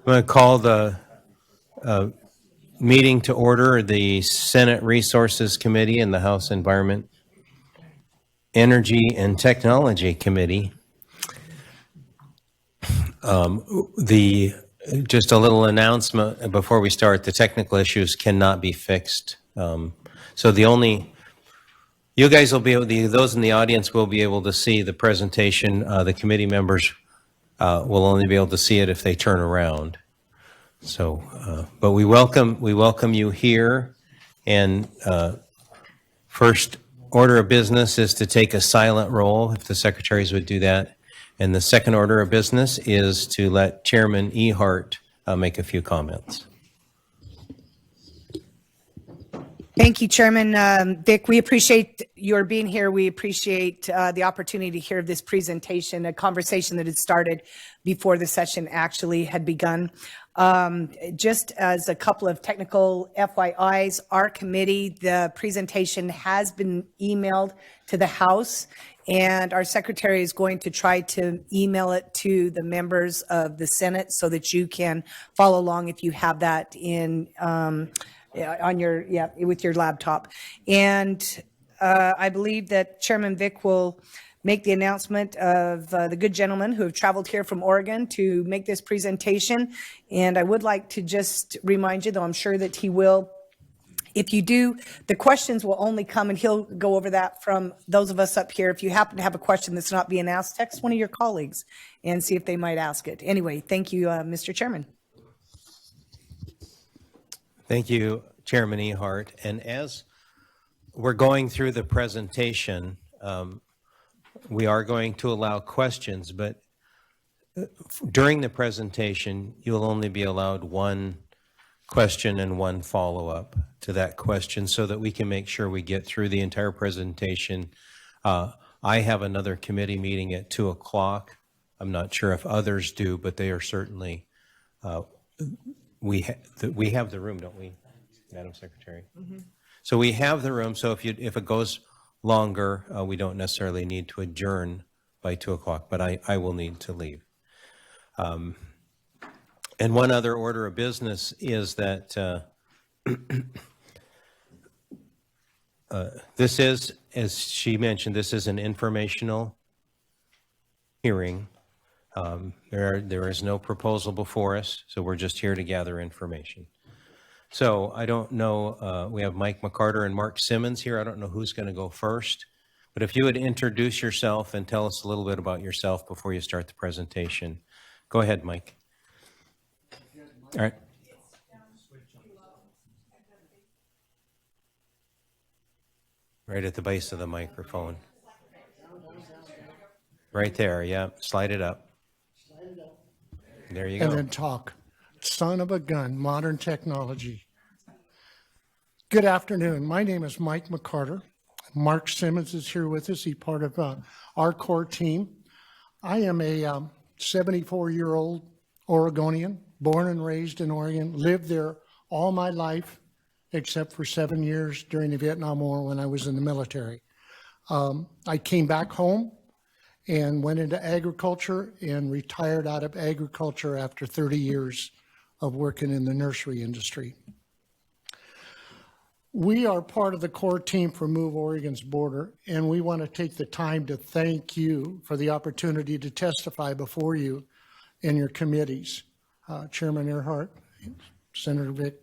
I'm going to call the meeting to order, the Senate Resources Committee and the House Environment, Energy, and Technology Committee. Just a little announcement before we start, the technical issues cannot be fixed. So you guys will be able to, those in the audience will be able to see the presentation. The committee members will only be able to see it if they turn around. So, but we welcome you here. And first order of business is to take a silent roll, if the secretaries would do that. And the second order of business is to let Chairman Ehart make a few comments. Thank you, Chairman. Vic, we appreciate your being here. We appreciate the opportunity to hear this presentation, a conversation that had started before the session actually had begun. Just as a couple of technical FYIs, our committee, the presentation has been emailed to the House, and our secretary is going to try to email it to the members of the Senate so that you can follow along if you have that in on your, with your laptop. And I believe that Chairman Vic will make the announcement of the good gentlemen who have traveled here from Oregon to make this presentation. And I would like to just remind you, though I'm sure that he will, if you do, the questions will only come, and he'll go over that from those of us up here. If you happen to have a question that's not being asked, text one of your colleagues and see if they might ask it. Anyway, thank you, Mr. Chairman. Thank you, Chairman Ehart. And as we're going through the presentation, we are going to allow questions, but during the presentation, you'll only be allowed one question and one follow-up to that question so that we can make sure we get through the entire presentation. I have another committee meeting at 2 o'clock. I'm not sure if others do, but they are certainly, we have the room, don't we, Madam Secretary? Mm-hmm. So we have the room, so if it goes longer, we don't necessarily need to adjourn by 2 o'clock, but I will need to leave. And one other order of business is that this is, as she mentioned, this is an informational hearing. There is no proposal before us, so we're just here to gather information. So I don't know, we have Mike McCarter and Mark Simmons here. I don't know who's going to go first, but if you would introduce yourself and tell us a little bit about yourself before you start the presentation. Go ahead, Mike. All right. Right at the base of the microphone. Right there, yeah. Slide it up. There you go. And then talk. Son of a gun, modern technology. Good afternoon. My name is Mike McCarter. Mark Simmons is here with us. He's part of our core team. I am a 74-year-old Oregonian, born and raised in Oregon, lived there all my life, except for 7 years during the Vietnam War when I was in the military. I came back home and went into agriculture and retired out of agriculture after 30 years of working in the nursery industry. We are part of the core team for Move Oregon's Border, and we want to take the time to thank you for the opportunity to testify before you in your committees. Chairman Earhart, Senator Vic.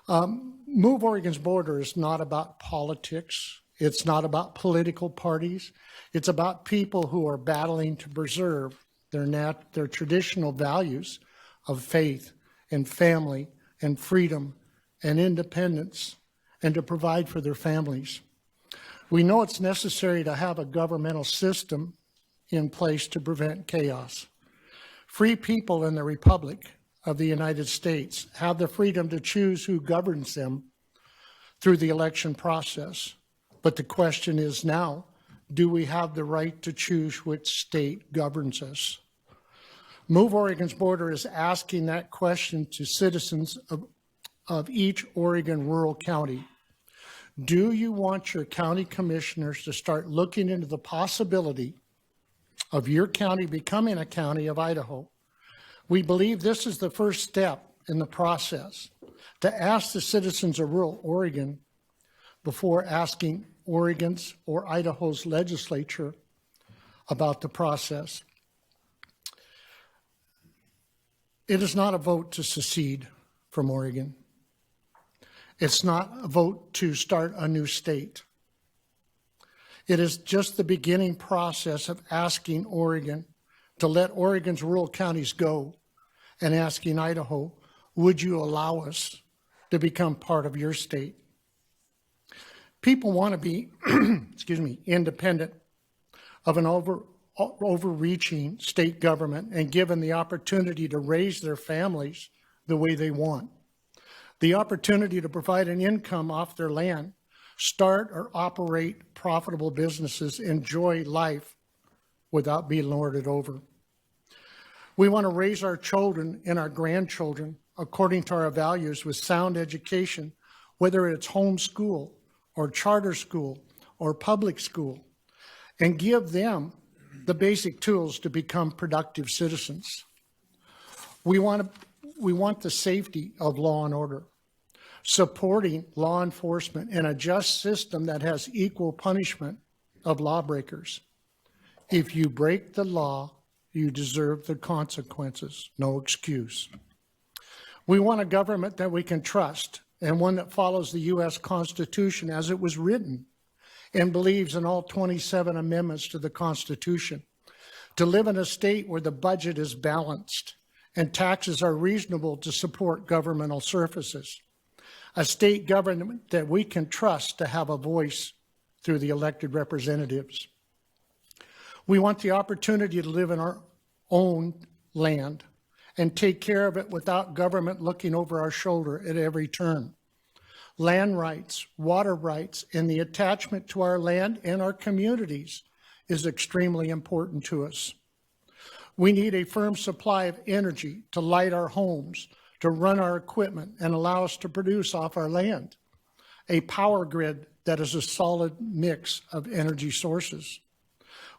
Move Oregon's Border is not about politics. It's not about political parties. It's about people who are battling to preserve their traditional values of faith and family and freedom and independence, and to provide for their families. We know it's necessary to have a governmental system in place to prevent chaos. Free people in the Republic of the United States have the freedom to choose who governs them through the election process. But the question is now, do we have the right to choose which state governs us? Move Oregon's Border is asking that question to citizens of each Oregon rural county. Do you want your county commissioners to start looking into the possibility of your county becoming a county of Idaho, We believe this is the first step in the process to ask the citizens of rural Oregon before asking Oregon's or Idaho's legislature about the process. It is not a vote to secede from Oregon. It's not a vote to start a new state. It is just the beginning process of asking Oregon to let Oregon's rural counties go and asking Idaho, would you allow us to become part of your state? People want to be, independent of an overreaching state government and given the opportunity to raise their families the way they want. The opportunity to provide an income off their land, start or operate profitable businesses, enjoy life without being lorded over. We want to raise our children and our grandchildren according to our values with sound education, whether it's homeschool or charter school or public school, and give them the basic tools to become productive citizens. We want the safety of law and order, supporting law enforcement and a just system that has equal punishment of lawbreakers. If you break the law, you deserve the consequences, no excuse. We want a government that we can trust and one that follows the U.S. Constitution as it was written and believes in all 27 amendments to the Constitution, to live in a state where the budget is balanced and taxes are reasonable to support governmental services, a state government that we can trust to have a voice through the elected representatives. We want the opportunity to live in our own land and take care of it without government looking over our shoulder at every turn. Land rights, water rights, and the attachment to our land and our communities is extremely important to us. We need a firm supply of energy to light our homes, to run our equipment, and allow us to produce off our land. A power grid that is a solid mix of energy sources.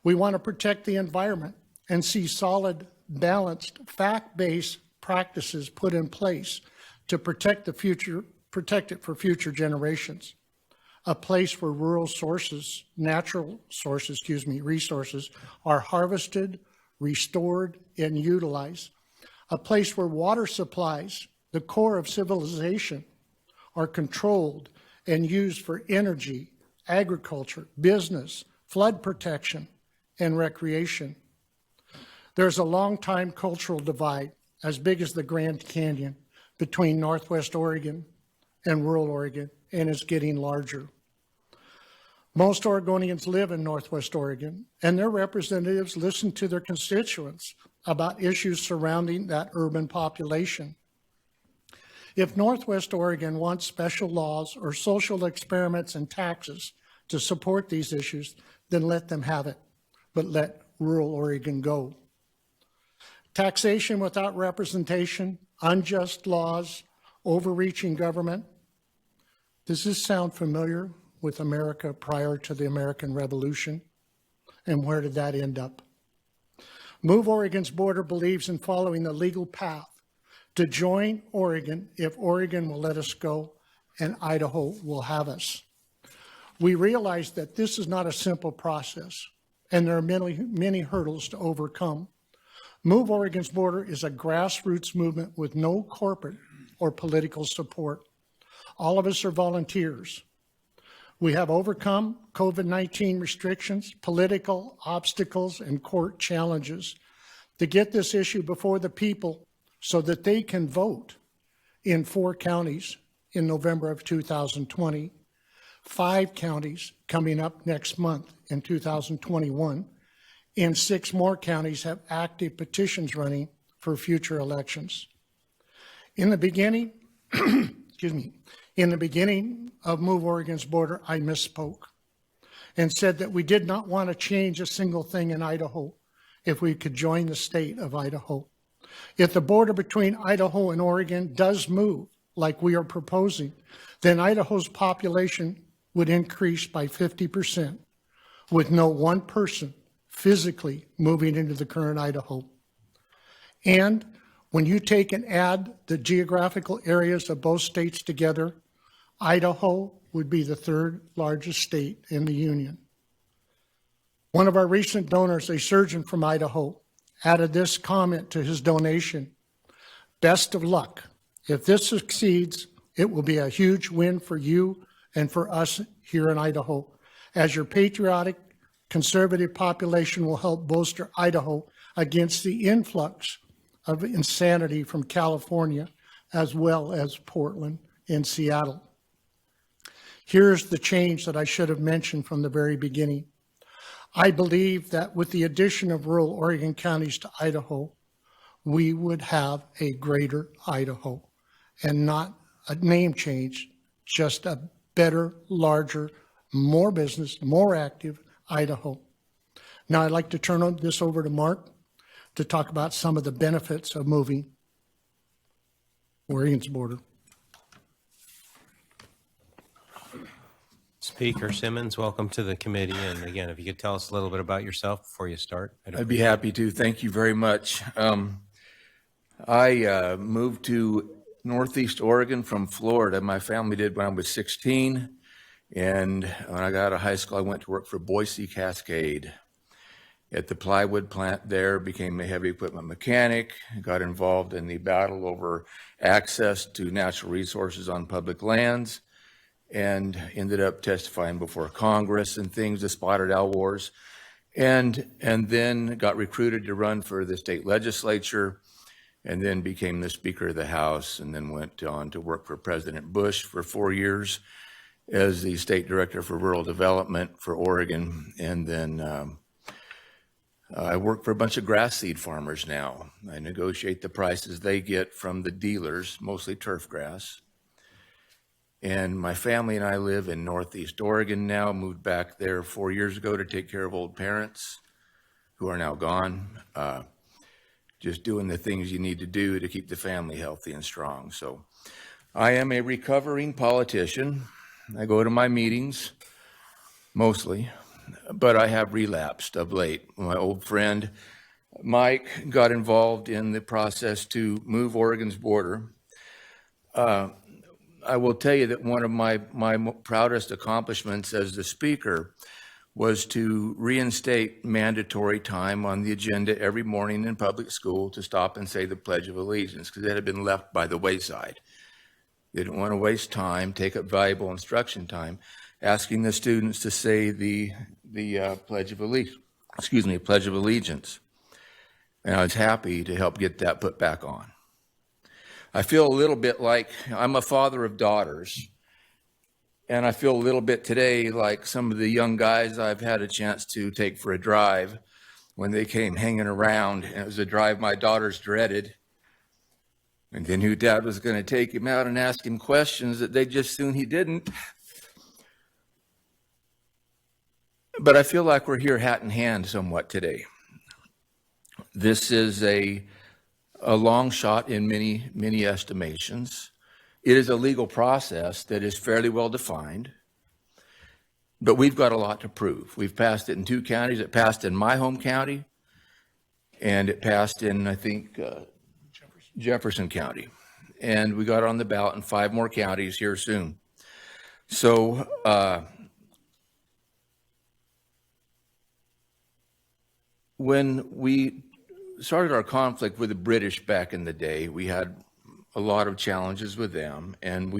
We want to protect the environment and see solid, balanced, fact-based practices put in place to protect it for future generations. A place where natural resources are harvested, restored, and utilized. A place where water supplies, the core of civilization, are controlled and used for energy, agriculture, business, flood protection, and recreation. There's a long-time cultural divide as big as the Grand Canyon between Northwest Oregon and rural Oregon, and it's getting larger. Most Oregonians live in Northwest Oregon, and their representatives listen to their constituents about issues surrounding that urban population. If Northwest Oregon wants special laws or social experiments and taxes to support these issues, then let them have it, but let rural Oregon go. Taxation without representation, unjust laws, overreaching government. Does this sound familiar with America prior to the American Revolution? And where did that end up? Move Oregon's Border believes in following the legal path to join Oregon if Oregon will let us go and Idaho will have us. We realize that this is not a simple process and there are many hurdles to overcome. Move Oregon's Border is a grassroots movement with no corporate or political support. All of us are volunteers. We have overcome COVID-19 restrictions, political obstacles, and court challenges to get this issue before the people so that they can vote in 4 counties in November of 2020, 5 counties coming up next month in 2021, and 6 more counties have active petitions running for future elections. In the beginning, in the beginning of Move Oregon's Border, I misspoke and said that we did not want to change a single thing in Idaho if we could join the state of Idaho. If the border between Idaho and Oregon does move like we are proposing, then Idaho's population would increase by 50% with no one person physically moving into the current Idaho. And When you take and add the geographical areas of both states together, Idaho would be the third largest state in the union. One of our recent donors, a surgeon from Idaho, added this comment to his donation: "Best of luck. If this succeeds, it will be a huge win for you and for us here in Idaho, as your patriotic, conservative population will help bolster Idaho against the influx of insanity from California, as well as Portland and Seattle." Here's the change that I should have mentioned from the very beginning. I believe that with the addition of rural Oregon counties to Idaho, we would have a greater Idaho, and not a name change, just a better, larger, more business, more active Idaho. Now I'd like to turn this over to Mark to talk about some of the benefits of moving Oregon's border. Speaker Simmons, welcome to the committee. And again, if you could tell us a little bit about yourself before you start. I'd be happy to. Thank you very much. I moved to Northeast Oregon from Florida. My family did when I was 16. And when I got out of high school, I went to work for Boise Cascade at the plywood plant there, became a heavy equipment mechanic, got involved in the battle over access to natural resources on public lands, and ended up testifying before Congress and things, the Spotted Owl Wars, and then got recruited to run for the state legislature, and then became the Speaker of the House, and then went on to work for President Bush for 4 years as the State Director for Rural Development for Oregon. And then I work for a bunch of grass seed farmers now. I negotiate the prices they get from the dealers, mostly turf grass. And my family and I live in Northeast Oregon now, moved back there 4 years ago to take care of old parents who are now gone. Just doing the things you need to do to keep the family healthy and strong. So I am a recovering politician. I go to my meetings, mostly, but I have relapsed of late. My old friend Mike got involved in the process to move Oregon's border. I will tell you that one of my proudest accomplishments as the Speaker was to reinstate mandatory time on the agenda every morning in public school to stop and say the Pledge of Allegiance, because it had been left by the wayside. They didn't want to waste time, take up valuable instruction time, asking the students to say the Pledge of Allegiance. And I was happy to help get that put back on. I feel a little bit like I'm a father of daughters, and I feel a little bit today like some of the young guys I've had a chance to take for a drive when they came hanging around, and it was a drive my daughters dreaded. And then knew Dad was going to take him out and ask him questions that they just soon he didn't. But I feel like we're here hat in hand somewhat today. This is a long shot in many estimations. It is a legal process that is fairly well defined, but we've got a lot to prove. We've passed it in 2 counties. It passed in my home county, and it passed in, I think, Jefferson County. And we got on the ballot in 5 more counties here soon. So when we started our conflict with the British back in the day, we had a lot of challenges with them. And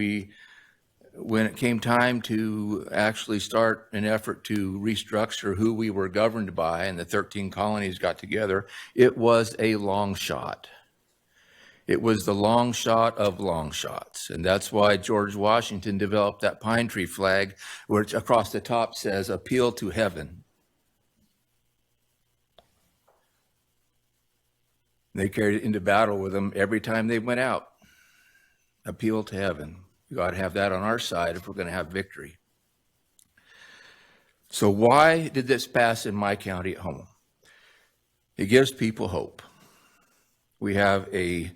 when it came time to actually start an effort to restructure who we were governed by, and the 13 colonies got together, it was a long shot. It was the long shot of long shots. And that's why George Washington developed that pine tree flag, which across the top says, "Appeal to heaven." They carried it into battle with them every time they went out. Appeal to heaven. We got to have that on our side if we're going to have victory. So why did this pass in my county at home? It gives people hope. We have a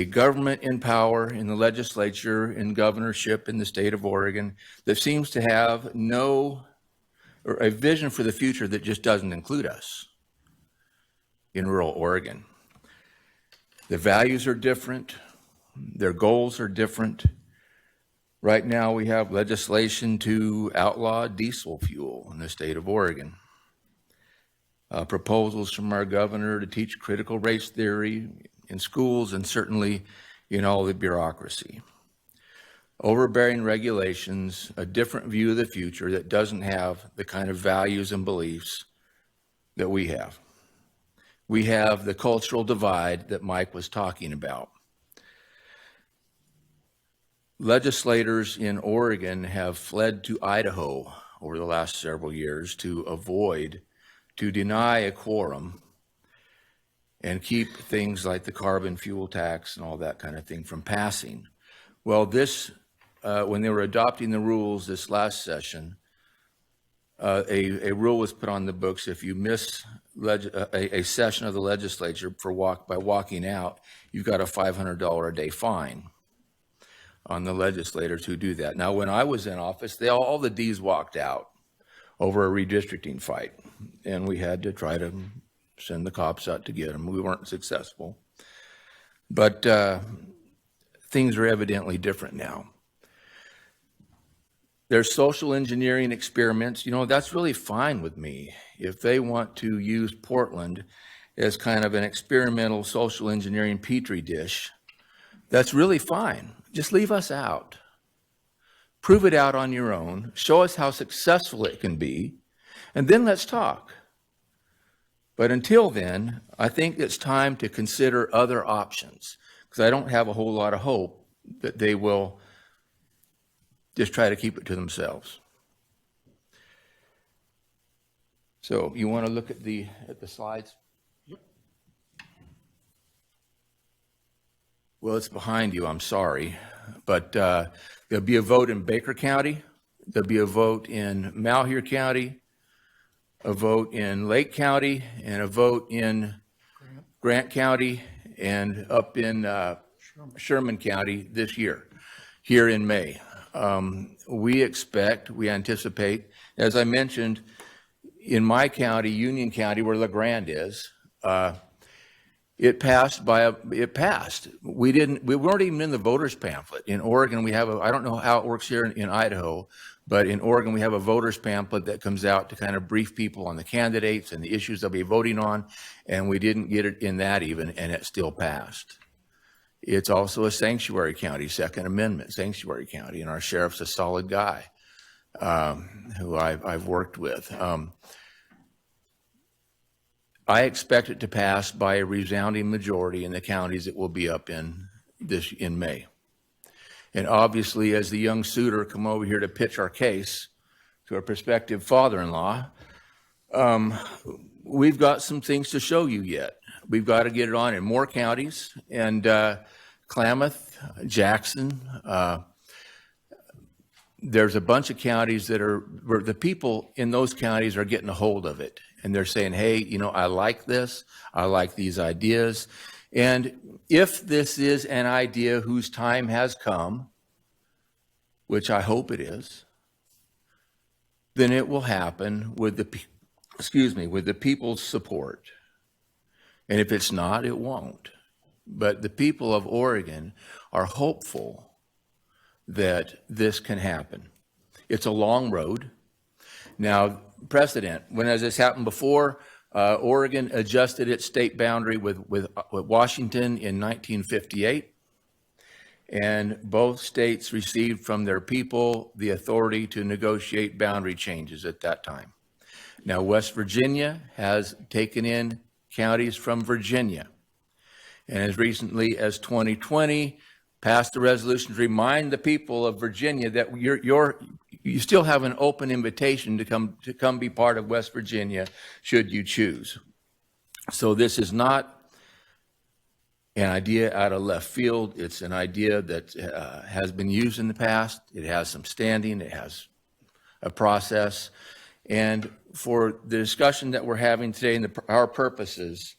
government in power in the legislature, in governorship in the state of Oregon that seems to have a vision for the future that just doesn't include us in rural Oregon. The values are different. Their goals are different. Right now, we have legislation to outlaw diesel fuel in the state of Oregon. Proposals from our governor to teach critical race theory in schools and certainly in all the bureaucracy. Overbearing regulations, a different view of the future that doesn't have the kind of values and beliefs that we have. We have the cultural divide that Mike was talking about. Legislators in Oregon have fled to Idaho over the last several years to deny a quorum and keep things like the carbon fuel tax and all that kind of thing from passing. Well, when they were adopting the rules this last session, a rule was put on the books: if you miss a session of the legislature by walking out, you've got a $500 a day fine on the legislators who do that. Now, when I was in office, all the Ds walked out over a redistricting fight, and we had to try to send the cops out to get them. We weren't successful. But things are evidently different now. There's social engineering experiments. That's really fine with me. If they want to use Portland as kind of an experimental social engineering petri dish, that's really fine. Just leave us out. Prove it out on your own. Show us how successful it can be, and then let's talk. But until then, I think it's time to consider other options, because I don't have a whole lot of hope that they will just try to keep it to themselves. So you want to look at the slides? Yep. Well, it's behind you, I'm sorry. But there'll be a vote in Baker County. There'll be a vote in Malheur County, a vote in Lake County, and a vote in Grant County, and up in Sherman County this year, here in May. We anticipate, as I mentioned, in my county, Union County, where LeGrand is, it passed. We weren't even in the voters pamphlet. In Oregon, we have I don't know how it works here in Idaho, but in Oregon, we have a voters pamphlet that comes out to kind of brief people on the candidates and the issues they'll be voting on, and we didn't get it in that even, and it still passed. It's also a sanctuary county, Second Amendment sanctuary county, and our sheriff's a solid guy who I've worked with. I expect it to pass by a resounding majority in the counties it will be up in May. And obviously, as the young suitor come over here to pitch our case to our prospective father-in-law, we've got some things to show you yet. We've got to get it on in more counties, and Klamath, Jackson. There's a bunch of counties where the people in those counties are getting a hold of it. And they're saying, hey, I like this. I like these ideas. And if this is an idea whose time has come, which I hope it is, then it will happen with the people's support. And if it's not, it won't. But the people of Oregon are hopeful that this can happen. It's a long road. Now, precedent, when has this happened before? Oregon adjusted its state boundary with Washington in 1958, and both states received from their people the authority to negotiate boundary changes at that time. Now, West Virginia has taken in counties from Virginia, and as recently as 2020, passed a resolution to remind the people of Virginia that you still have an open invitation to come be part of West Virginia should you choose. So this is not an idea out of left field. It's an idea that has been used in the past. It has some standing. It has a process. And for the discussion that we're having today and our purposes,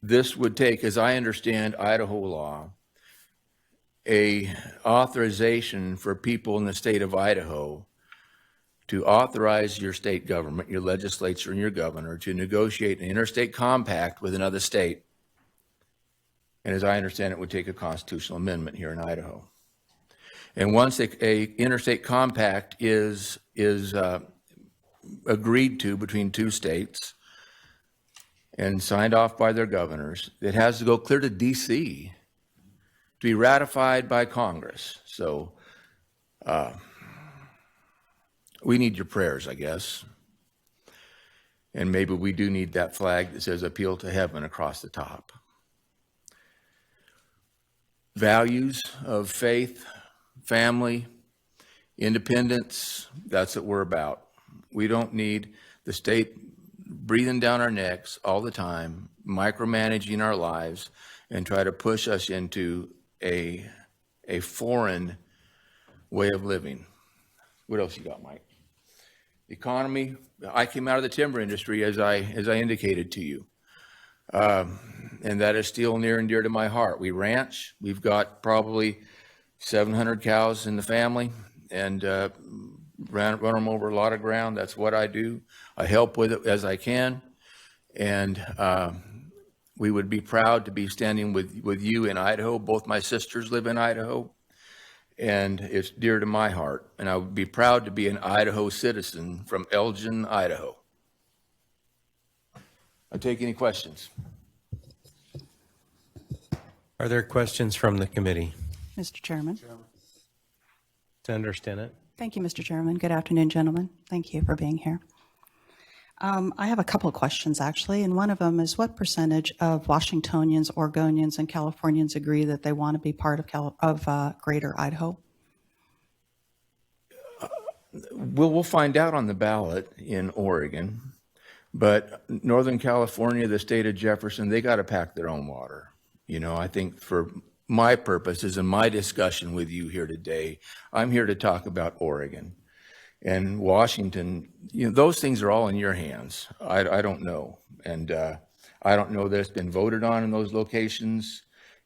this would take, as I understand Idaho law, a authorization for people in the state of Idaho to authorize your state government, your legislature and your governor to negotiate an interstate compact with another state And as I understand it, would take a constitutional amendment here in Idaho. And once a interstate compact is agreed to between two states and signed off by their governors, it has to go clear to D.C. to be ratified by Congress. So we need your prayers, I guess. And maybe we do need that flag that says appeal to heaven across the top. Values of faith, family, independence, that's what we're about. We don't need the state breathing down our necks all the time, micromanaging our lives, and try to push us into a foreign way of living. What else you got, Mike? Economy. I came out of the timber industry, as I indicated to you, and that is still near and dear to my heart. We ranch. We've got probably 700 cows in the family, and run them over a lot of ground. That's what I do. I help with it as I can, and we would be proud to be standing with you in Idaho. Both my sisters live in Idaho, and it's dear to my heart. And I would be proud to be an Idaho citizen from Elgin, Idaho. I'll take any questions. Are there questions from the committee? Mr. Chairman. Senator Stinnett? Thank you, Mr. Chairman. Good afternoon, gentlemen. Thank you for being here. I have a couple of questions, actually, and one of them is what percentage of Washingtonians, Oregonians, and Californians agree that they want to be part of Greater Idaho? We'll find out on the ballot in Oregon, but Northern California, the state of Jefferson, they got to pack their own water. You know, I think for my purposes and my discussion with you here today, I'm here to talk about Oregon. And Washington, you know, those things are all in your hands. I don't know. And I don't know that it's been voted on in those locations.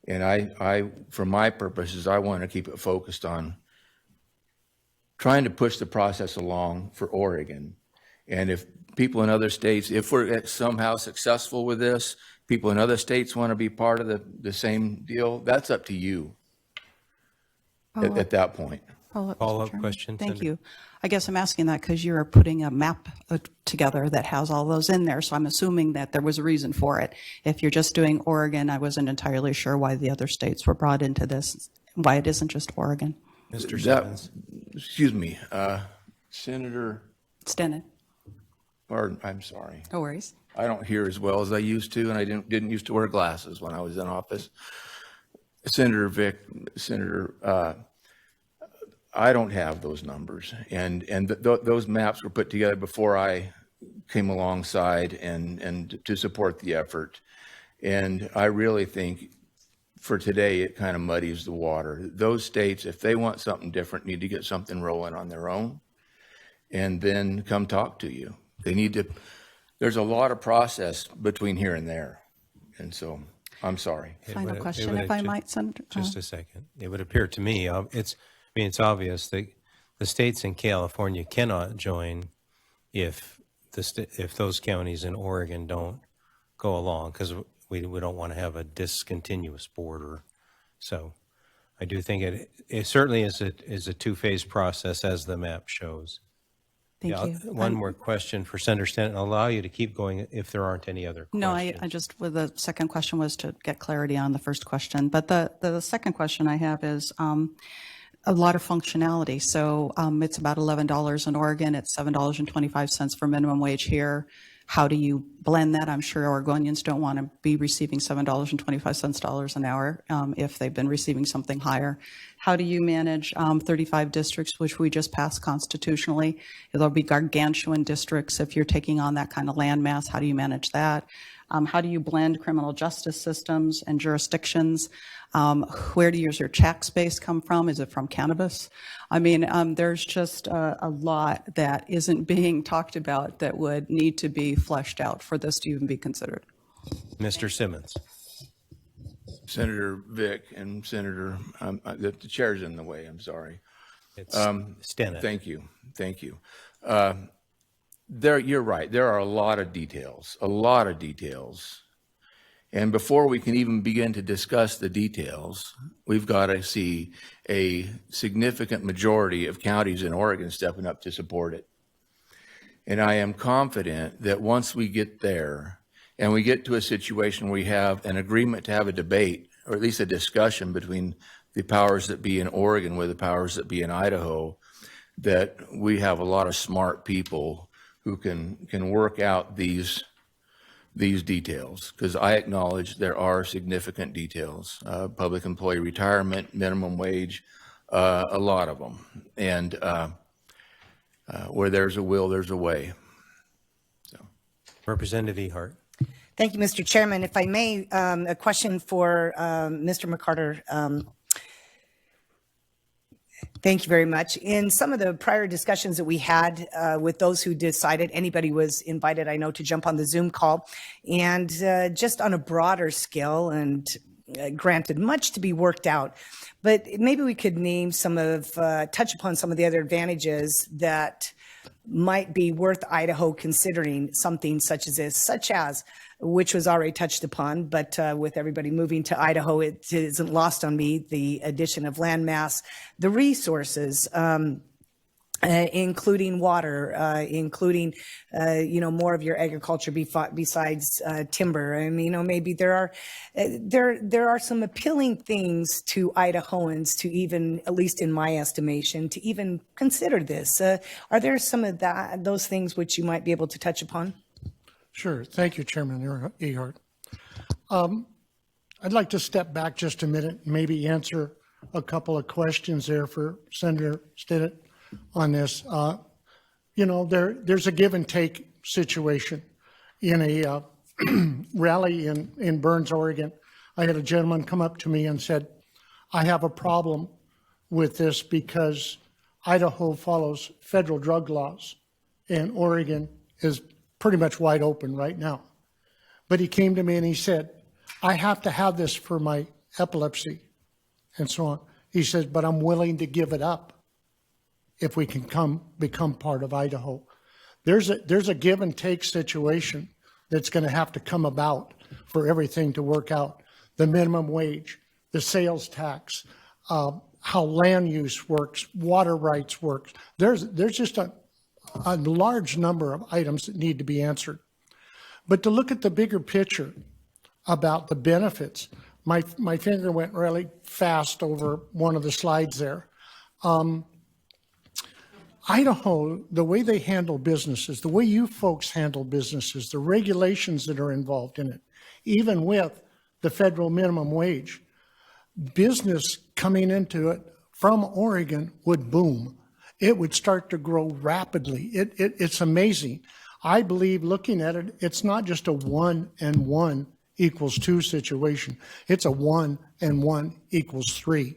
And I, for my purposes, I want to keep it focused on trying to push the process along for Oregon. And if people in other states, if we're somehow successful with this, people in other states want to be part of the same deal, that's up to you at that point. Follow-up, Mr. Follow-up Chairman. question, Thank Senator. you. I guess I'm asking that because you're putting a map together that has all those in there, so I'm assuming that there was a reason for it. If you're just doing Oregon, I wasn't entirely sure why the other states were brought into this, why it isn't just Oregon. Mr. Simmons? Excuse me, Senator, Stinnett. pardon, I'm sorry. No worries. I don't hear as well as I used to, and I didn't used to wear glasses when I was in office. Senator Vick, I don't have those numbers, and those maps were put together before I came alongside and to support the effort. And I really think for today, it kind of muddies the water. Those states, if they want something different, need to get something rolling on their own and then come talk to you. They need to, there's a lot of process between here and there. And so I'm sorry. Final it question, would- if I might, Senator. Just a second. It would appear to me, it's obvious that the states in California cannot join if those counties in Oregon don't go along, because we don't want to have a discontinuous border. So I do think it certainly is a two-phase process, as the map shows. Thank Yeah, you. one more question for Senator Stanton. I'll allow you to keep going if there aren't any other questions. No, I just, well, the second question was to get clarity on the first question. But the second question I have is a lot of functionality. So it's about $11 in Oregon. It's $7.25 for minimum wage here. How do you blend that? I'm sure Oregonians don't want to be receiving $7.25 an hour if they've been receiving something higher. How do you manage 35 districts, which we just passed constitutionally? There'll be gargantuan districts if you're taking on that kind of land mass. How do you manage that? How do you blend criminal justice systems and jurisdictions? Where does your tax base come from? Is it from cannabis? I mean, there's just a lot that isn't being talked about that would need to be fleshed out for this to even be considered. Mr. Simmons. Senator Vick and Senator, the chair's in the way, I'm sorry. It's Stanton. Thank you. You're right. There are a lot of details. And before we can even begin to discuss the details, we've got to see a significant majority of counties in Oregon stepping up to support it. And I am confident that once we get there and we get to a situation where we have an agreement to have a debate, or at least a discussion between the powers that be in Oregon with the powers that be in Idaho, that we have a lot of smart people who can work out these details, because I acknowledge there are significant details, public employee retirement, minimum wage, a lot of them. And where there's a will, there's a way. Representative Ehart. Thank you, Mr. Chairman. If I may, a question for Mr. McCarter. Thank you very much. In some of the prior discussions that we had with those who decided, anybody was invited, I know, to jump on the Zoom call, and just on a broader scale, and granted, much to be worked out, but maybe we could name some of, touch upon some of the other advantages that might be worth Idaho considering something such as this, such as, which was already touched upon, but with everybody moving to Idaho, it isn't lost on me, the addition of landmass, the resources, including water, including, more of your agriculture besides timber. I mean, maybe there are some appealing things to Idahoans to even, at least in my estimation, to even consider this. Are there some of those things which you might be able to touch upon? Sure. Thank you, Chairman Ehart. I'd like to step back just a minute and maybe answer a couple of questions there for Senator Stinnett on this. There's a give and take situation. In a rally in Burns, Oregon, I had a gentleman come up to me and said, I have a problem with this because Idaho follows federal drug laws and Oregon is pretty much wide open right now. But he came to me and he said, I have to have this for my epilepsy and so on. He says, but I'm willing to give it up if we can become part of Idaho. There's a give and take situation that's going to have to come about for everything to work out. The minimum wage, the sales tax, how land use works, water rights works. There's just a large number of items that need to be answered. But to look at the bigger picture about the benefits, my finger went really fast over one of the slides there. Idaho, the way they handle businesses, the way you folks handle businesses, the regulations that are involved in it, even with the federal minimum wage, business coming into it from Oregon would boom. It would start to grow rapidly. It's amazing. I believe looking at it, it's not just a 1 and 1 equals 2 situation. It's a 1 and 1 equals 3.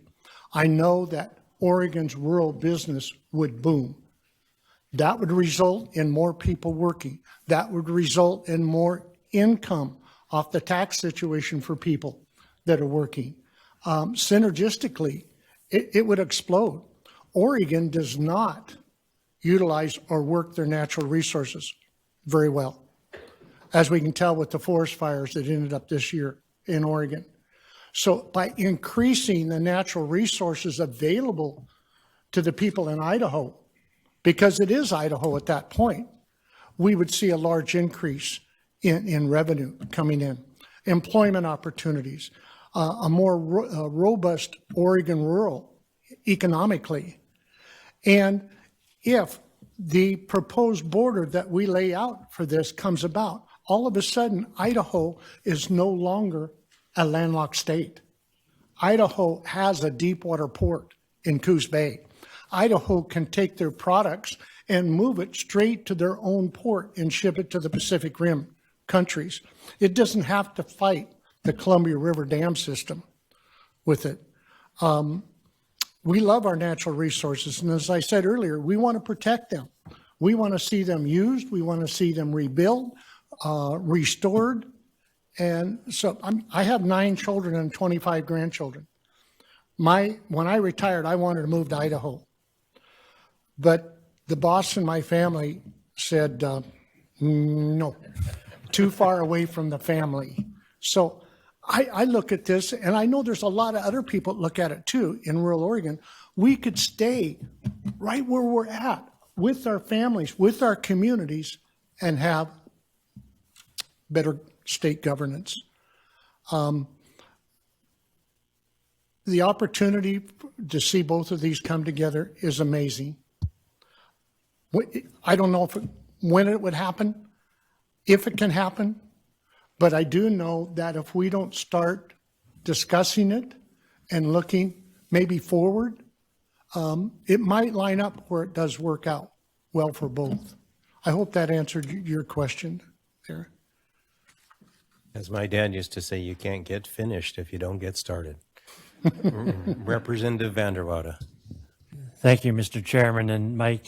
I know that Oregon's rural business would boom. That would result in more people working. That would result in more income off the tax situation for people that are working. Synergistically, it would explode. Oregon does not utilize or work their natural resources very well, as we can tell with the forest fires that ended up this year in Oregon. So by increasing the natural resources available to the people in Idaho, because it is Idaho at that point, we would see a large increase in revenue coming in, employment opportunities, a more robust Oregon rural economically. And if the proposed border that we lay out for this comes about, all of a sudden, Idaho is no longer a landlocked state. Idaho has a deep water port in Coos Bay. Idaho can take their products and move it straight to their own port and ship it to the Pacific Rim countries. It doesn't have to fight the Columbia River Dam system with it. We love our natural resources, and as I said earlier, we want to protect them. We want to see them used. We want to see them rebuilt, restored. And so I have 9 children and 25 grandchildren. When I retired, I wanted to move to Idaho. But the boss in my family said, no, too far away from the family. So I look at this, and I know there's a lot of other people that look at it too in rural Oregon. We could stay right where we're at with our families, with our communities, and have better state governance. The opportunity to see both of these come together is amazing. I don't know when it would happen, if it can happen, but I do know that if we don't start discussing it and looking maybe forward, it might line up where it does work out well for both. I hope that answered your question there. As my dad used to say, you can't get finished if you don't get started. Representative Vanderwoude. Thank you, Mr. Chairman and Mike.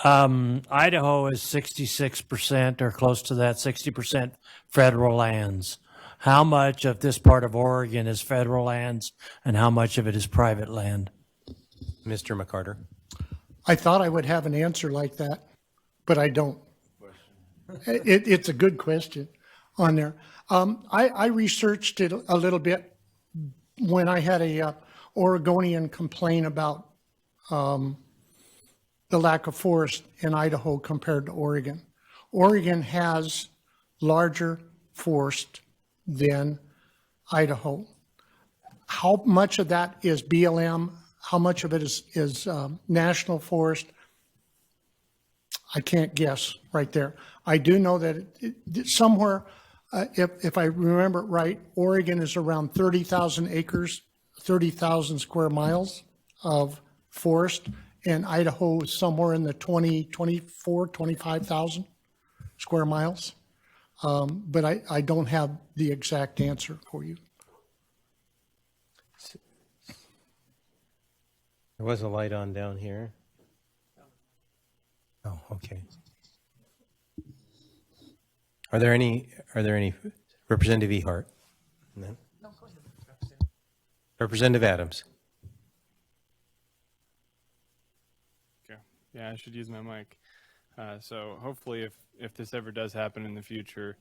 Idaho is 66% or close to that, 60% federal lands. How much of this part of Oregon is federal lands and how much of it is private land? Mr. McCarter. I thought I would have an answer like that, but I don't. It's a good question on there. I researched it a little bit when I had a Oregonian complain about the lack of forest in Idaho compared to Oregon. Oregon has larger forest than Idaho. How much of that is BLM? How much of it is national forest? I can't guess right there. I do know that somewhere, if I remember it right, Oregon is around 30,000 acres, 30,000 square miles of forest, and Idaho is somewhere in the 25,000 square miles. But I don't have the exact answer for you. There was a light on down here. Oh, okay. Are there any Representative Ehart? No? Representative Adams. Okay. Yeah, I should use my mic. So hopefully if this ever does happen in the future,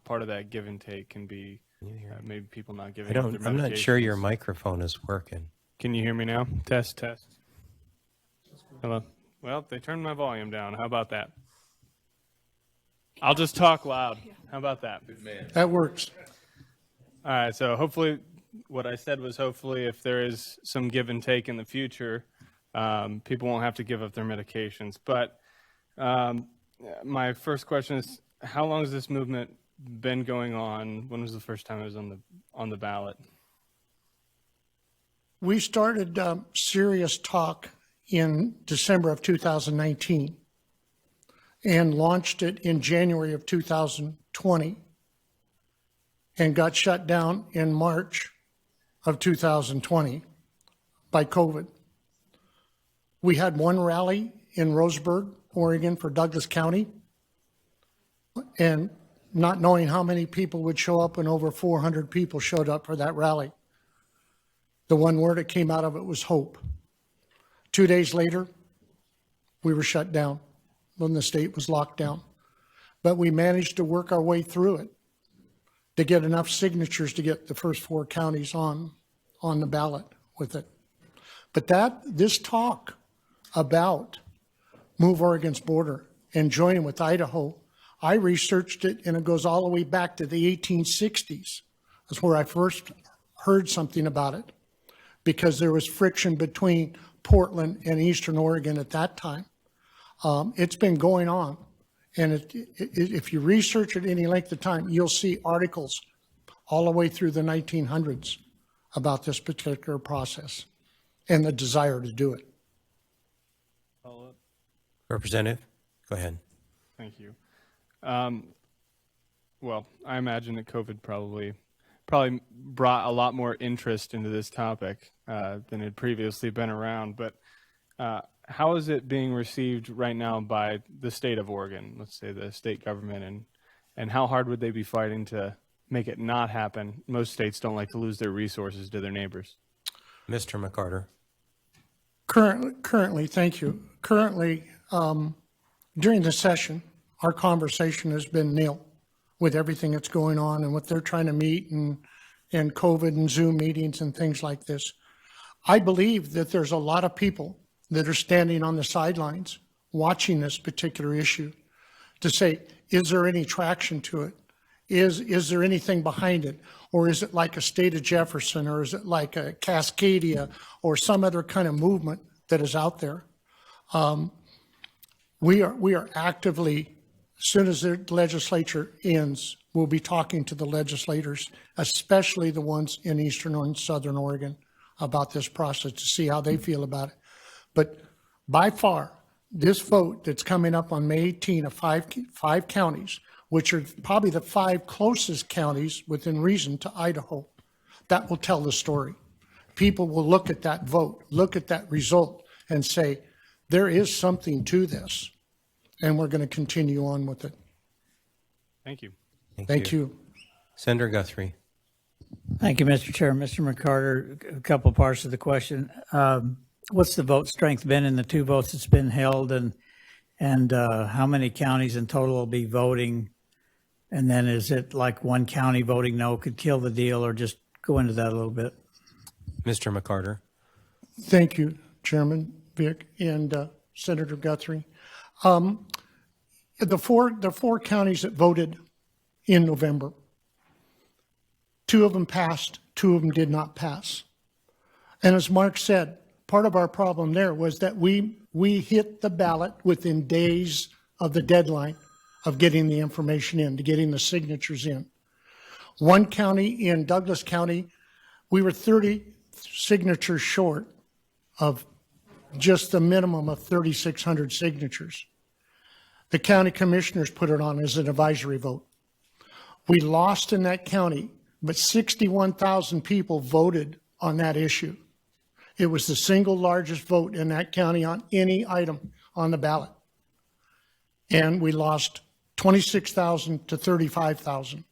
part of that give and take can be maybe people not giving up their I'm not sure your medications. microphone is working. Can you hear me now? Test, test. Hello? Well, they turned my volume down. How about that? I'll just talk loud. How about that? That works. All right, so hopefully, what I said was hopefully if there is some give and take in the future, people won't have to give up their medications. But my first question is, how long has this movement been going on? When was the first time it was on the ballot? We started serious talk in December of 2019 and launched it in January of 2020 and got shut down in March of 2020 by COVID. We had one rally in Roseburg, Oregon for Douglas County, and not knowing how many people would show up, and over 400 people showed up for that rally. The one word that came out of it was hope. 2 days later, we were shut down when the state was locked down. But we managed to work our way through it to get enough signatures to get the first 4 counties on the ballot with it. But this talk about move Oregon's border and joining with Idaho, I researched it, and it goes all the way back to the 1860s. That's where I first heard something about it, because there was friction between Portland and Eastern Oregon at that time. It's been going on, and if you research it any length of time, you'll see articles all the way through the 1900s about this particular process and the desire to do it. Follow up. Representative, go ahead. Thank you. Well, I imagine that COVID probably brought a lot more interest into this topic than had previously been around. But how is it being received right now by the state of Oregon, let's say the state government, and how hard would they be fighting to make it not happen? Most states don't like to lose their resources to their neighbors. Mr. McCarter. Currently, thank you. Currently, during the session, our conversation has been nil with everything that's going on and what they're trying to meet and and COVID and Zoom meetings and things like this. I believe that there's a lot of people that are standing on the sidelines watching this particular issue to say, is there any traction to it? Is there anything behind it? Or is it like a state of Jefferson, or is it like a Cascadia or some other kind of movement that is out there? We are actively, as soon as the legislature ends, we'll be talking to the legislators, especially the ones in Eastern and Southern Oregon, about this process to see how they feel about it. But by far, this vote that's coming up on May 18 of five counties, which are probably the 5 closest counties within reason to Idaho, that will tell the story. People will look at that vote, look at that result, and say, there is something to this, and we're going to continue on with it. Thank you. Thank you. Senator Guthrie. Thank you, Mr. Chair. Mr. McCarter, a couple parts of the question. What's the vote strength been in the 2 votes that's been held, and how many counties in total will be voting? And then is it like one county voting no could kill the deal, or just go into that a little bit? Mr. McCarter. Thank you, Chairman Vic and Senator Guthrie. The four counties that voted in November, 2 of them passed, 2 of them did not pass. And as Mark said, part of our problem there was that we hit the ballot within days of the deadline of getting the information in, to getting the signatures in. One county in Douglas County, we were 30 signatures short of just the minimum of 3,600 signatures. The county commissioners put it on as an advisory vote. We lost in that county, but 61,000 people voted on that issue. It was the single largest vote in that county on any item on the ballot. And we lost 26,000 to 35,000.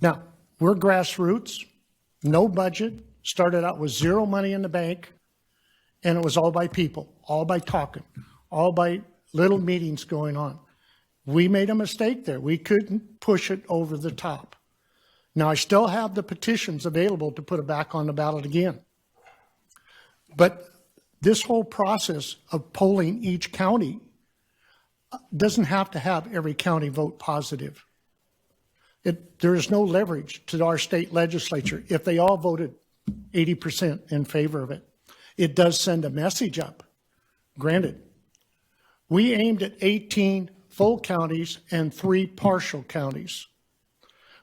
Now, we're grassroots, no budget, started out with 0 money in the bank, and it was all by people, all by talking, all by little meetings going on. We made a mistake there. We couldn't push it over the top. Now, I still have the petitions available to put it back on the ballot again. But this whole process of polling each county doesn't have to have every county vote positive. There is no leverage to our state legislature if they all voted 80% in favor of it. It does send a message up. Granted, we aimed at 18 full counties and 3 partial counties.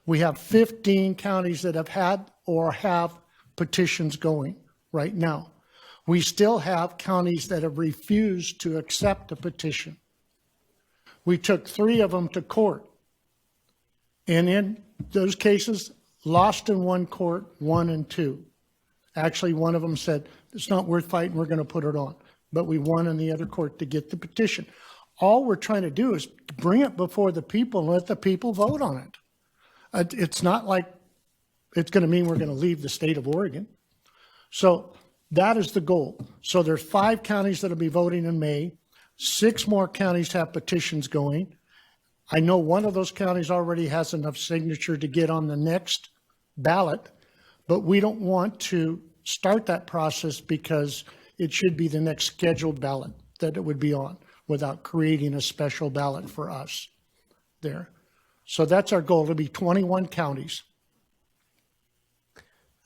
We have 15 counties that have had or have petitions going right now. We still have counties that have refused to accept a petition. We took 3 of them to court. And in those cases, lost in one court, won in 2. Actually, one of them said, it's not worth fighting, we're going to put it on. But we won in the other court to get the petition. All we're trying to do is bring it before the people and let the people vote on it. It's not like it's going to mean we're going to leave the state of Oregon. So that is the goal. So there's 5 counties that will be voting in May. 6 more counties have petitions going. I know one of those counties already has enough signature to get on the next ballot, but we don't want to start that process because it should be the next scheduled ballot that it would be on without creating a special ballot for us there. So that's our goal, to be 21 counties.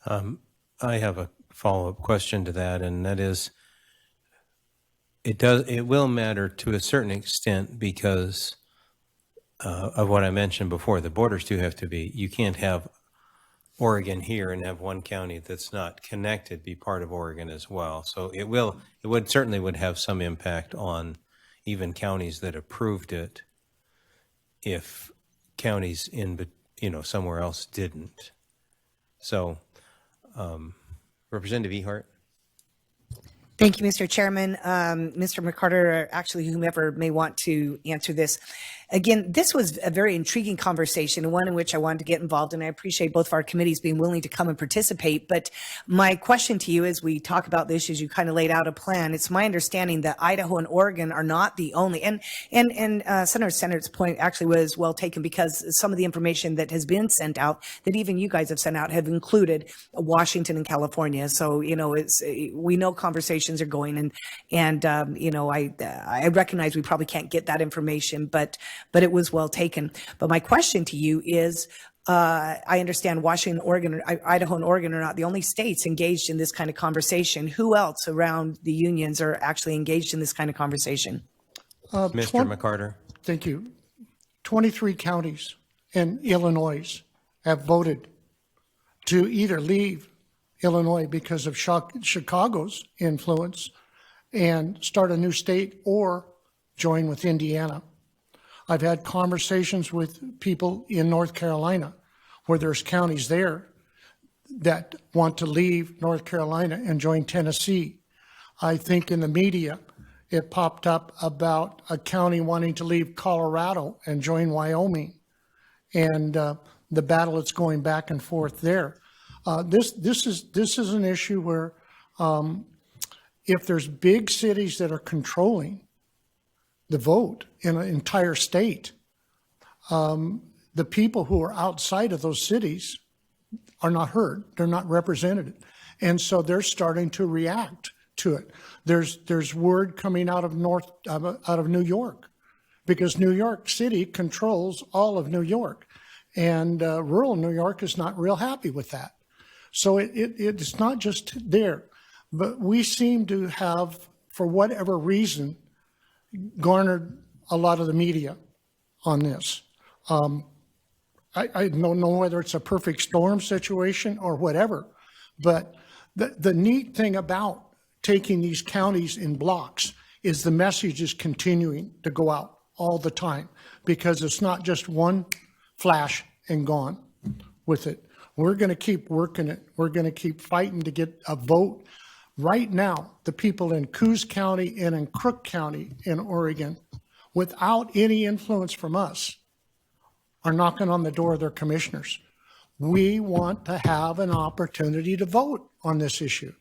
I have a follow-up question to that, and that is, it will matter to a certain extent because of what I mentioned before. The borders do have to be, you can't have Oregon here and have one county that's not connected be part of Oregon as well. So it would certainly would have some impact on even counties that approved it if counties in, somewhere else didn't. So, Representative Ehart. Thank you, Mr. Chairman. Mr. McCarter, or actually whomever may want to answer this. again, this was a very intriguing conversation, and one in which I wanted to get involved, and I appreciate both of our committees being willing to come and participate. But my question to you, as we talk about the issues, you kind of laid out a plan. It's my understanding that Idaho and Oregon are not the only, and Senator Senator's point actually was well taken, because some of the information that has been sent out, that even you guys have sent out, have included Washington and California. So, we know conversations are going, and I recognize we probably can't get that information, but it was well taken. But my question to you is, I understand Washington, Oregon, Idaho, and Oregon are not the only states engaged in this kind of conversation. Who else around the unions are actually engaged in this kind of conversation? Mr. McCarter. Thank you. 23 counties in Illinois have voted to either leave Illinois because of Chicago's influence and start a new state, or join with Indiana. I've had conversations with people in North Carolina where there's counties there that want to leave North Carolina and join Tennessee. I think in the media, it popped up about a county wanting to leave Colorado and join Wyoming, and the battle that's going back and forth there. This is an issue where if there's big cities that are controlling the vote in an entire state, the people who are outside of those cities are not heard. They're not represented. And so they're starting to react to it. There's word coming out of New York, because New York City controls all of New York, and rural New York is not real happy with that. So it's not just there, but we seem to have, for whatever reason, garnered a lot of the media on this. I don't know whether it's a perfect storm situation or whatever, but the neat thing about taking these counties in blocks is the message is continuing to go out all the time, because it's not just one flash and gone with it. We're going to keep working it. We're going to keep fighting to get a vote. Right now, the people in Coos County and in Crook County in Oregon, without any influence from us, are knocking on the door of their commissioners. We want to have an opportunity to vote on this issue.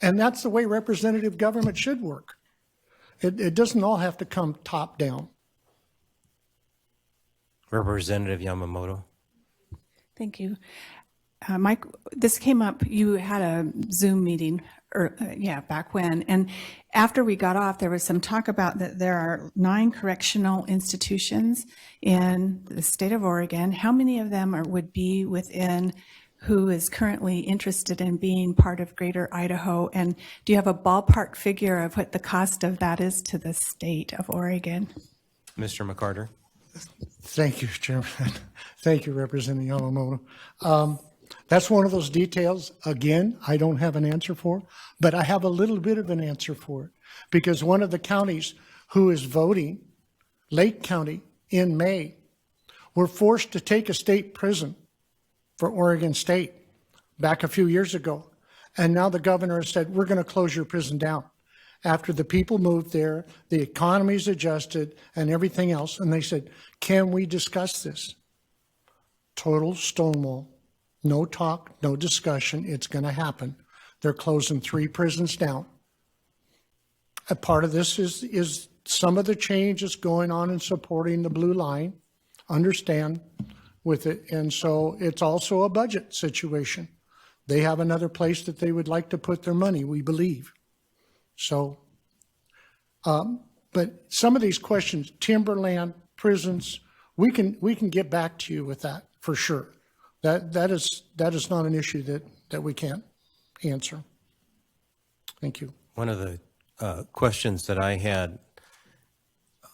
And that's the way representative government should work. It doesn't all have to come top down. Representative Yamamoto. Thank you. Mike, this came up, you had a Zoom meeting, back when, and after we got off, there was some talk about that there are 9 correctional institutions in the state of Oregon. How many of them would be within who is currently interested in being part of Greater Idaho? And do you have a ballpark figure of what the cost of that is to the state of Oregon? Mr. McCarter. Thank you, Chairman. Thank you, Representative Yamamoto. That's one of those details, again, I don't have an answer for, but I have a little bit of an answer for it, because one of the counties who is voting, Lake County, in May, were forced to take a state prison for Oregon State back a few years ago. And now the governor has said, we're going to close your prison down. After the people moved there, the economy's adjusted and everything else. And they said, can we discuss this? Total stonewall. No talk, no discussion. It's going to happen. They're closing 3 prisons down. A part of this is some of the changes going on in supporting the Blue Line. Understand with it. And so it's also a budget situation. They have another place that they would like to put their money, we believe. So, but some of these questions, timberland, prisons, we can get back to you with that for sure. That is not an issue that we can't answer. Thank you. One of the questions that I had,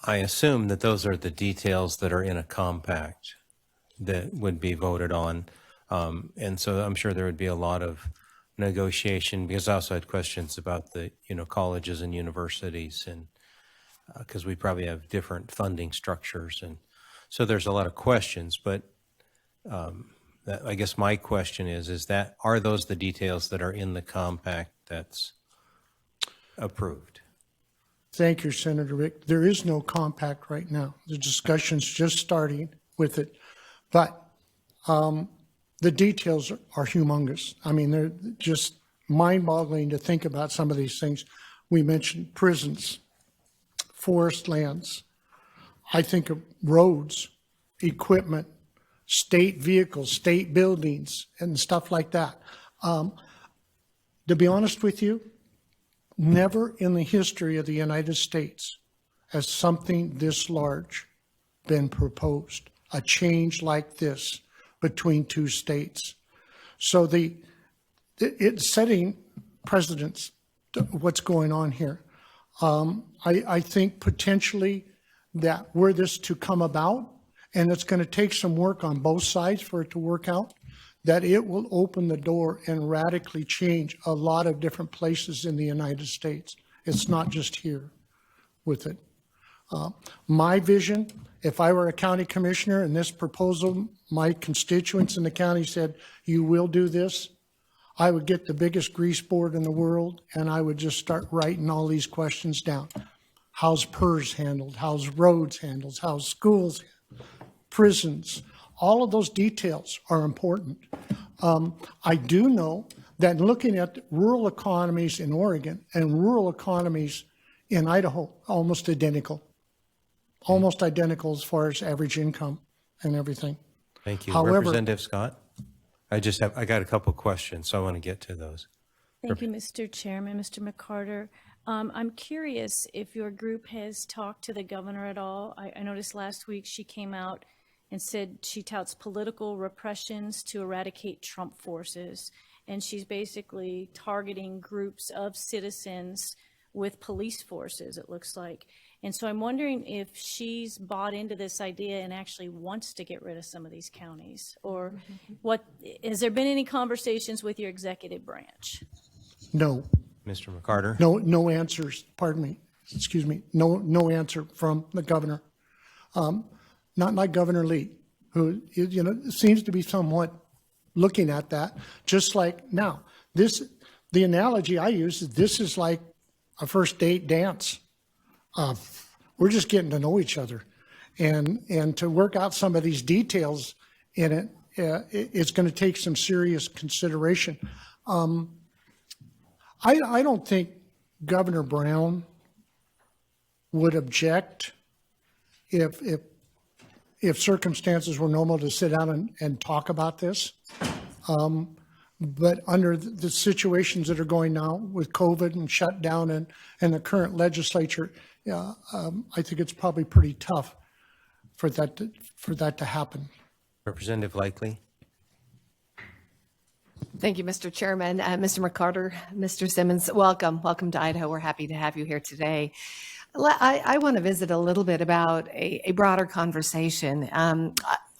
I assume that those are the details that are in a compact that would be voted on. And so I'm sure there would be a lot of negotiation, because I also had questions about the, colleges and universities, and because we probably have different funding structures. And so there's a lot of questions, but I guess my question is that, are those the details that are in the compact that's approved? Thank you, Senator Rick. There is no compact right now. The discussion's just starting with it. But the details are humongous. I mean, they're just mind-boggling to think about some of these things. We mentioned prisons, forest lands. I think of roads, equipment, state vehicles, state buildings, and stuff like that. To be honest with you, never in the history of the United States has something this large been proposed, a change like this between two states. So it's setting precedents to what's going on here. I think potentially that were this to come about, and it's going to take some work on both sides for it to work out, that it will open the door and radically change a lot of different places in the United States. It's not just here with it. My vision, if I were a county commissioner and this proposal, my constituents in the county said, you will do this, I would get the biggest grease board in the world and I would just start writing all these questions down. How's PERS handled? How's roads handled? How's schools, prisons? All of those details are important. I do know that looking at rural economies in Oregon and rural economies in Idaho, almost identical as far as average income and everything. Thank you. However- Representative Scott? I got a couple questions, so I want to get to those. Thank you, Mr. Chairman, Mr. McCarter. I'm curious if your group has talked to the governor at all. I noticed last week she came out and said she touts political repressions to eradicate Trump forces. And she's basically targeting groups of citizens with police forces, it looks like. And so I'm wondering if she's bought into this idea and actually wants to get rid of some of these counties, or what, has there been any conversations with your executive branch? No, Mr. McCarter? no answers, pardon me, excuse me, no answer from the governor. Not like Governor Lee, who, seems to be somewhat looking at that, just like now. The analogy I use is this is like a first date dance. We're just getting to know each other. And to work out some of these details in it, it's going to take some serious consideration. I don't think Governor Brown would object if circumstances were normal to sit down and talk about this. But under the situations that are going now with COVID and shutdown and the current legislature, I think it's probably pretty tough for that to happen. Representative Likely? Thank you, Mr. Chairman. Mr. McCarter, Mr. Simmons, welcome to Idaho. We're happy to have you here today. I want to visit a little bit about a broader conversation.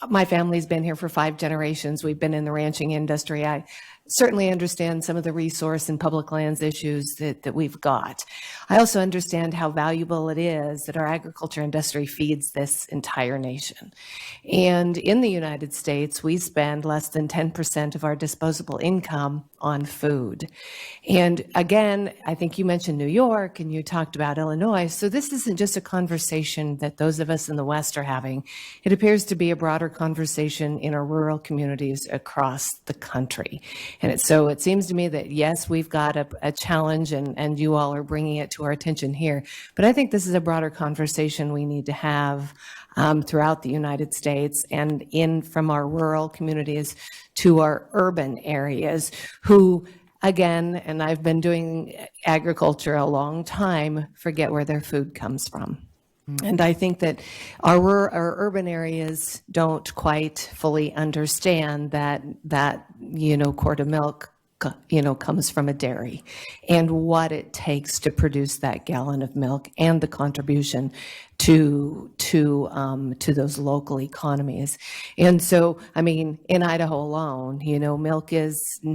My family's been here for 5 generations. We've been in the ranching industry. I certainly understand some of the resource and public lands issues that we've got. I also understand how valuable it is that our agriculture industry feeds this entire nation. And in the United States, we spend less than 10% of our disposable income on food. And again, I think you mentioned New York and you talked about Illinois. So this isn't just a conversation that those of us in the West are having. It appears to be a broader conversation in our rural communities across the country. And so it seems to me that, yes, we've got a challenge and you all are bringing it to our attention here. But I think this is a broader conversation we need to have throughout the United States and from our rural communities to our urban areas who, again, and I've been doing agriculture a long time, forget where their food comes from. And I think that our urban areas don't quite fully understand that quart of milk, comes from a dairy and what it takes to produce that gallon of milk and the contribution to those local economies. And so, I mean, in Idaho alone,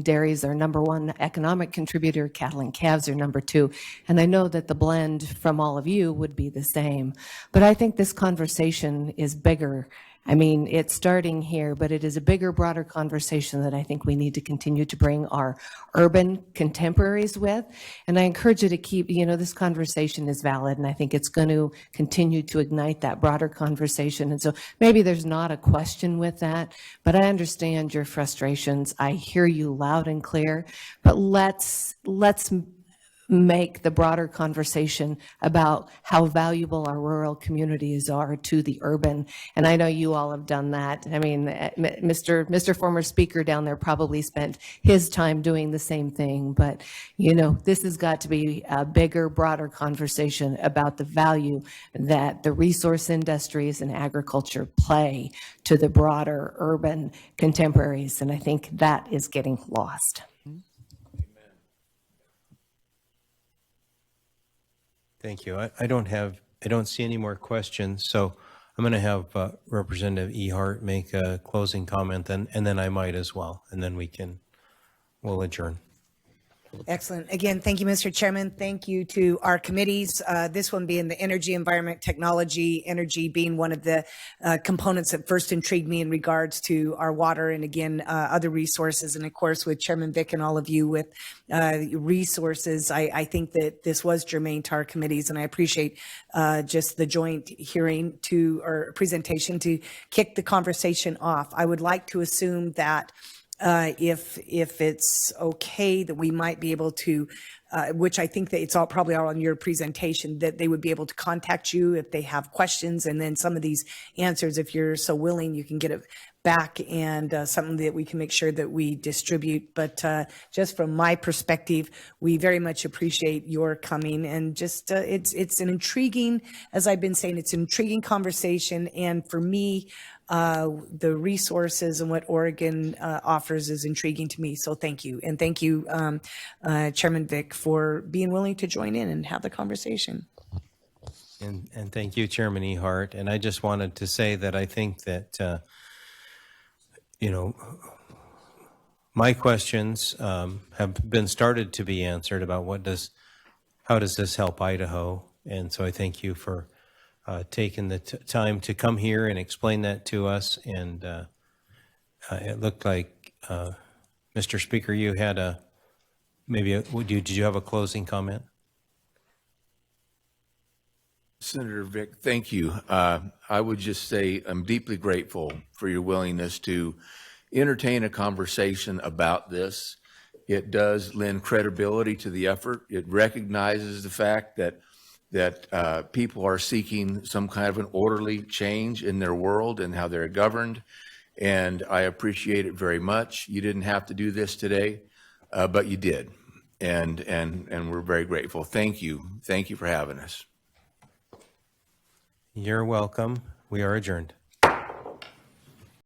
dairies are number 1 economic contributor, cattle and calves are number 2. And I know that the blend from all of you would be the same. But I think this conversation is bigger I mean, it's starting here, but it is a bigger, broader conversation that I think we need to continue to bring our urban contemporaries with. And I encourage you to keep, this conversation is valid, and I think it's going to continue to ignite that broader conversation. And so maybe there's not a question with that, but I understand your frustrations. I hear you loud and clear, but let's make the broader conversation about how valuable our rural communities are to the urban. And I know you all have done that. I mean, Mr. Former Speaker down there probably spent his time doing the same thing. But, this has got to be a bigger, broader conversation about the value that the resource industries and agriculture play to the broader urban contemporaries. And I think that is getting lost. Thank you. I don't see any more questions, so I'm going to have Representative Ehart make a closing comment, and then I might as well, and then we'll adjourn. Excellent. Again, thank you, Mr. Chairman. Thank you to our committees. This one being the energy, environment, technology, energy being one of the components that first intrigued me in regards to our water and again, other resources. And of course, with Chairman Vick and all of you with resources, I think that this was germane to our committees. And I appreciate just the joint hearing or presentation to kick the conversation off. I would like to assume that if it's okay, that we might be able to, which I think that it's probably all on your presentation, that they would be able to contact you if they have questions, and then some of these answers, if you're so willing, you can get it back, and something that we can make sure that we distribute. But just from my perspective, we very much appreciate your coming, and just it's an intriguing, as I've been saying, it's an intriguing conversation, and for me, the resources and what Oregon offers is intriguing to me. So thank you. And thank you, Chairman Vick, for being willing to join in and have the conversation. And thank you, Chairman Ehart. And I just wanted to say that I think that, my questions have been started to be answered about how does this help Idaho? And so I thank you for taking the time to come here and explain that to us. And it looked like, Mr. Speaker, you had did you have a closing comment? Senator Vick, thank you. I would just say I'm deeply grateful for your willingness to entertain a conversation about this. It does lend credibility to the effort. It recognizes the fact that people are seeking some kind of an orderly change in their world and how they're governed. And I appreciate it very much. You didn't have to do this today, but you did. And we're very grateful. Thank you. Thank you for having us. You're welcome. We are adjourned.